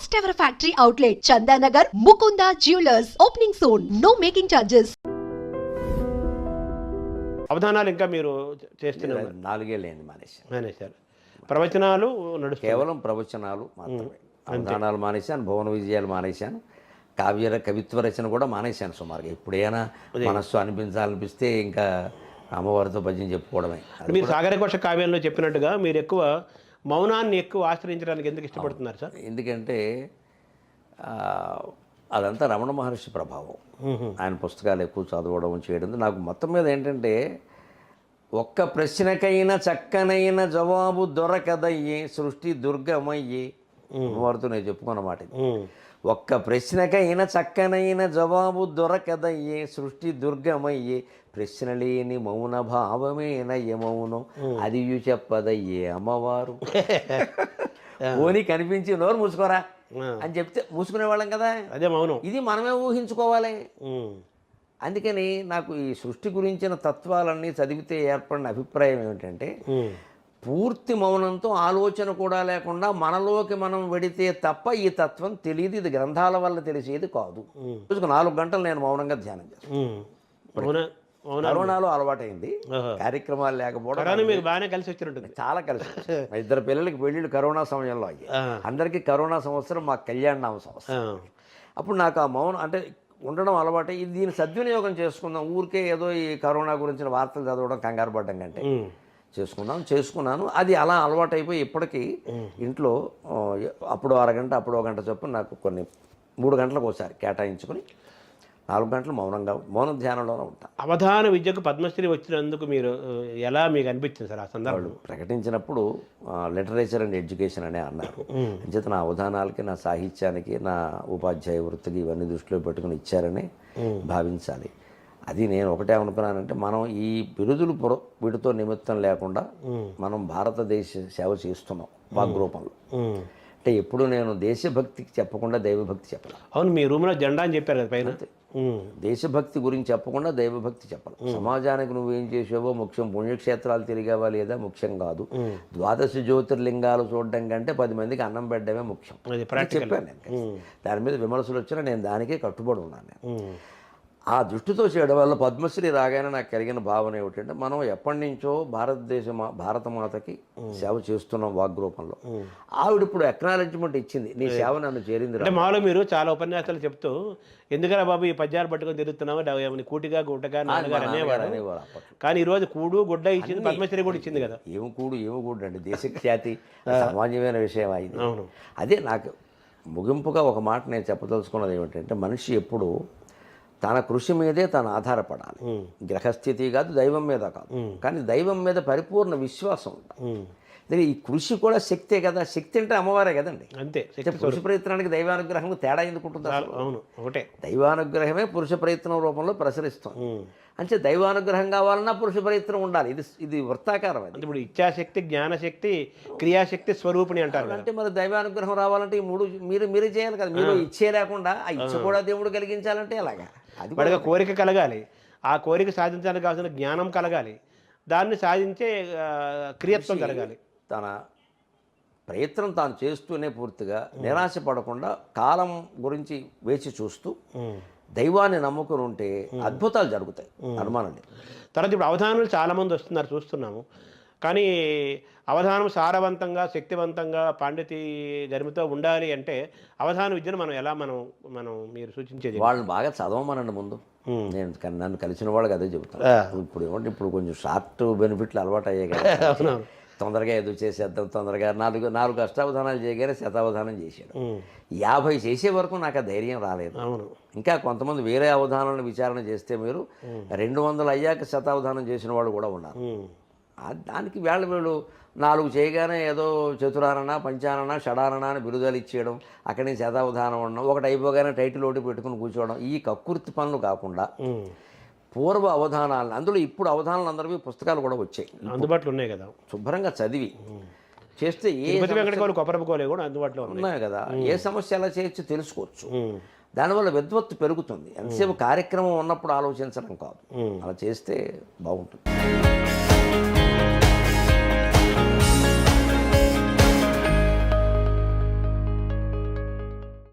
First ever factory outlet, Chandanagar, Mukunda Jewelers. Opening soon. No making charges. అవధానాలు ఇంకా మీరు చేస్తున్నారు? 4 ఏళ్ళైంది మానేశారు. ప్రవచనాలు నడుస్తాయి. కేవలం ప్రవచనాలు మాత్రమే. అవధానాలు మానేశాను, భువన విజయాలు మానేశాను, కవిత్వ రచన కూడా మానేశాను సుమారుగా. ఎప్పుడైనా మనస్సు అనిపించాలనిపిస్తే ఇంకా అమ్మవారితో భజన చెప్పుకోవడమే. మీరు సాగరకోశ కావ్యంలో చెప్పినట్టుగా మీరు ఎక్కువ మౌనాన్ని ఎక్కువ ఆశ్రయించడానికి ఎందుకు ఇష్టపడుతున్నారు సార్? ఎందుకంటే అదంతా రమణ మహర్షి ప్రభావం. ఆయన పుస్తకాలు ఎక్కువ చదవడం చేయడం. నాకు మొత్తం మీద ఏంటంటే, ఒక్క ప్రశ్నకైనా చక్కనైన జవాబు దొరకదయ్యే సృష్టి దుర్గమయ్యే. అమ్మవారితో నేను చెప్పుకున్నమాట. ఒక్క ప్రశ్నకైనా చక్కనైన జవాబు దొరకదయ్యే సృష్టి దుర్గమయ్యే. ప్రశ్న లేని మౌన భావమే నయమౌనం అది చెప్పదయ్యే అమ్మవారు. పోనీ కనిపించి నోరు మూసుకోరా అని చెప్తే మూసుకునేవాళ్ళం కదా, అదే మౌనం. ఇది మనమే ఊహించుకోవాలి. అందుకని నాకు ఈ సృష్టి గురించిన తత్వాలన్నీ చదివితే ఏర్పడిన అభిప్రాయం ఏమిటంటే, పూర్తి మౌనంతో ఆలోచన కూడా లేకుండా మనలోకి మనం వెడితే తప్ప ఈ తత్వం తెలియదు. ఇది గ్రంథాల వల్ల తెలిసేది కాదు. రోజుకు 4 గంటలు నేను మౌనంగా ధ్యానం చేస్తాను. కరోనాలో అలవాటైంది. కార్యక్రమాలు లేకపోవడం మీకు బాగానే కలిసి వచ్చినట్టుంది. చాలా కలిసి. 2 పిల్లలకి పెళ్ళిళ్ళు కరోనా సమయంలో అయ్యాయి. అందరికీ కరోనా సంవత్సరం, మాకు కళ్యాణనామ సంవత్సరం. అప్పుడు నాకు ఆ మౌనం అంటే ఉండడం అలవాటే. ఇది దీన్ని సద్వినియోగం చేసుకుందాం, ఊరికే ఏదో ఈ కరోనా గురించిన వార్తలు చదవడం కంగారు పడ్డం కంటే చేసుకున్నాను. అది అలా అలవాటైపోయి ఇప్పటికీ ఇంట్లో అప్పుడు అరగంట అప్పుడు 1 గంట చొప్పున నాకు కొన్ని 3 గంటలకు ఒకసారి కేటాయించుకొని 4 గంటలు మౌన ధ్యానంలోనే ఉంటాను. అవధాన విద్యకు పద్మశ్రీ వచ్చినందుకు మీరు ఎలా మీకు అనిపించింది సార్ ఆ సందర్భంలో? ప్రకటించినప్పుడు లిటరేచర్ అండ్ ఎడ్యుకేషన్ అనే అన్నారు. అంచేత నా అవధానాలకి, నా సాహిత్యానికి, నా ఉపాధ్యాయ వృత్తికి ఇవన్నీ దృష్టిలో పెట్టుకుని ఇచ్చారని భావించాలి. అది నేను ఒకటే అనుకున్నానంటే, మనం ఈ బిరుదులు వీటితో నిమిత్తం లేకుండా మనం భారతదేశ సేవ చేస్తున్నాం వాగ్రూపంలో. అంటే ఎప్పుడు నేను దేశభక్తికి చెప్పకుండా దైవభక్తి చెప్పాలి. అవును, మీ రూమ్లో జెండా అని చెప్పారు కదా పైన. దేశభక్తి గురించి చెప్పకుండా దైవభక్తి చెప్పాలి. సమాజానికి నువ్వేం చేసావో ముఖ్యం. పుణ్యక్షేత్రాలు తిరిగావా లేదా ముఖ్యం కాదు. 12 జ్యోతిర్లింగాలు చూడడం కంటే 10 మందికి అన్నం పెట్టడమే ముఖ్యం చెప్పాను నేను. దాని మీద విమర్శలు వచ్చినా నేను దానికే కట్టుబడి ఉన్నాను. నేను ఆ దృష్టితో చేయడం వల్ల పద్మశ్రీ రాగానే నాకు కలిగిన భావన ఏమిటంటే, మనం ఎప్పటి నుంచో భారతమాతకి సేవ చేస్తున్నాం వాగ్రూపంలో. ఆవిడ ఇప్పుడు అక్నాలెడ్జ్మెంట్ ఇచ్చింది, నీ సేవ నన్ను చేరింది. అంటే మాలో మీరు చాలా ఉపన్యాసాలు చెప్తూ, ఎందుకరా బాబు ఈ పద్యాలు పట్టుకొని తిరుగుతున్నావు, కూటిగా గుట్టగా నాన్నగారు అనేవాడు. కానీ ఈరోజు కూడు గుడ్డ ఇచ్చింది, పద్మశ్రీ కూడా ఇచ్చింది కదా. ఏమి కూడు అండి, దేశ ఖ్యాతి సామాన్యమైన విషయం అయింది. అవును, అదే నాకు ముగింపుగా ఒక మాట నేను చెప్పదలుచుకున్నది ఏమిటంటే, మనిషి ఎప్పుడు తన కృషి మీదే తను ఆధారపడాలి. గ్రహస్థితి కాదు, దైవం మీద కాదు. కానీ దైవం మీద పరిపూర్ణ విశ్వాసం ఉండాలి. ఈ కృషి కూడా శక్తే కదా. శక్తి అంటే అమ్మవారే కదండి. అంతే. పురుష ప్రయత్నానికి దైవానుగ్రహం తేడా ఎందుకుంటుంది? అవును, ఒకటే. దైవానుగ్రహమే పురుష ప్రయత్నం రూపంలో ప్రసరిస్తుంది. అంటే దైవానుగ్రహం కావాలన్నా పురుష ప్రయత్నం ఉండాలి. ఇది వృత్తాకారం. ఇప్పుడు ఇచ్ఛాశక్తి, జ్ఞానశక్తి, క్రియాశక్తి స్వరూపిణి అంటారు. అంటే మరి దైవానుగ్రహం రావాలంటే ఈ 3 మీరే చేయాలి కదా. మీరు ఇచ్చే లేకుండా ఆ ఇచ్చ కూడా దేవుడు కలిగించాలంటే ఎలాగా? అది వాడిగా కోరిక కలగాలి. ఆ కోరిక సాధించడానికి కావాల్సిన జ్ఞానం కలగాలి. దాన్ని సాధించే క్రియత్వం కలగాలి. తన ప్రయత్నం తాను చేస్తూనే పూర్తిగా నిరాశ పడకుండా కాలం గురించి వేచి చూస్తూ దైవాన్ని నమ్ముకుని ఉంటే అద్భుతాలు జరుగుతాయి, అనుమానం లేదు. తర్వాత ఇప్పుడు అవధానాలు చాలామంది వస్తున్నారు, చూస్తున్నాము. కానీ అవధానం సారవంతంగా, శక్తివంతంగా, పాండితీ గరిమతో ఉండాలి అంటే అవధాన విద్యను మనం ఎలా మనం మీరు సూచించేది? వాళ్ళు బాగా చదవమనండి ముందు. నేను నన్ను కలిసిన వాళ్ళకి అదే చెబుతాను. ఇప్పుడు కొంచెం షార్ట్ బెనిఫిట్లు అలవాటు అయ్యాయి కదా. తొందరగా ఎదురు చేసేద్దాం, తొందరగా 4 అష్టావధానాలు చేయగానే శతావధానం చేశాడు. 50 చేసే వరకు నాకు ఆ ధైర్యం రాలేదు. అవును, ఇంకా కొంతమంది వేరే అవధానాలను విచారణ చేస్తే మీరు 200 అయ్యాక శతావధానం చేసిన వాళ్ళు కూడా ఉన్నారు. దానికి వీళ్ళు 4 చేయగానే ఏదో చతురానన, పంచానన, షడానన అని బిరుదాలు ఇచ్చేయడం, అక్కడి నుంచి శతావధానం ఉండడం, ఒకటి అయిపోగానే టైటిల్ ఒకటి పెట్టుకుని కూర్చోవడం, ఈ కక్కుర్తి పనులు కాకుండా పూర్వ అవధానాలను, అందులో ఇప్పుడు అవధానాలు అందరివి పుస్తకాలు కూడా వచ్చాయి, అందుబాటులో ఉన్నాయి కదా, శుభ్రంగా చదివి చేస్తే కూడా అందుబాటులో ఉన్నాయి కదా. ఏ సమస్య ఎలా చేయొచ్చు తెలుసుకోవచ్చు. దానివల్ల విద్వత్తు పెరుగుతుంది. ఎంతసేపు కార్యక్రమం ఉన్నప్పుడు ఆలోచించడం కాదు, అలా చేస్తే బాగుంటుంది.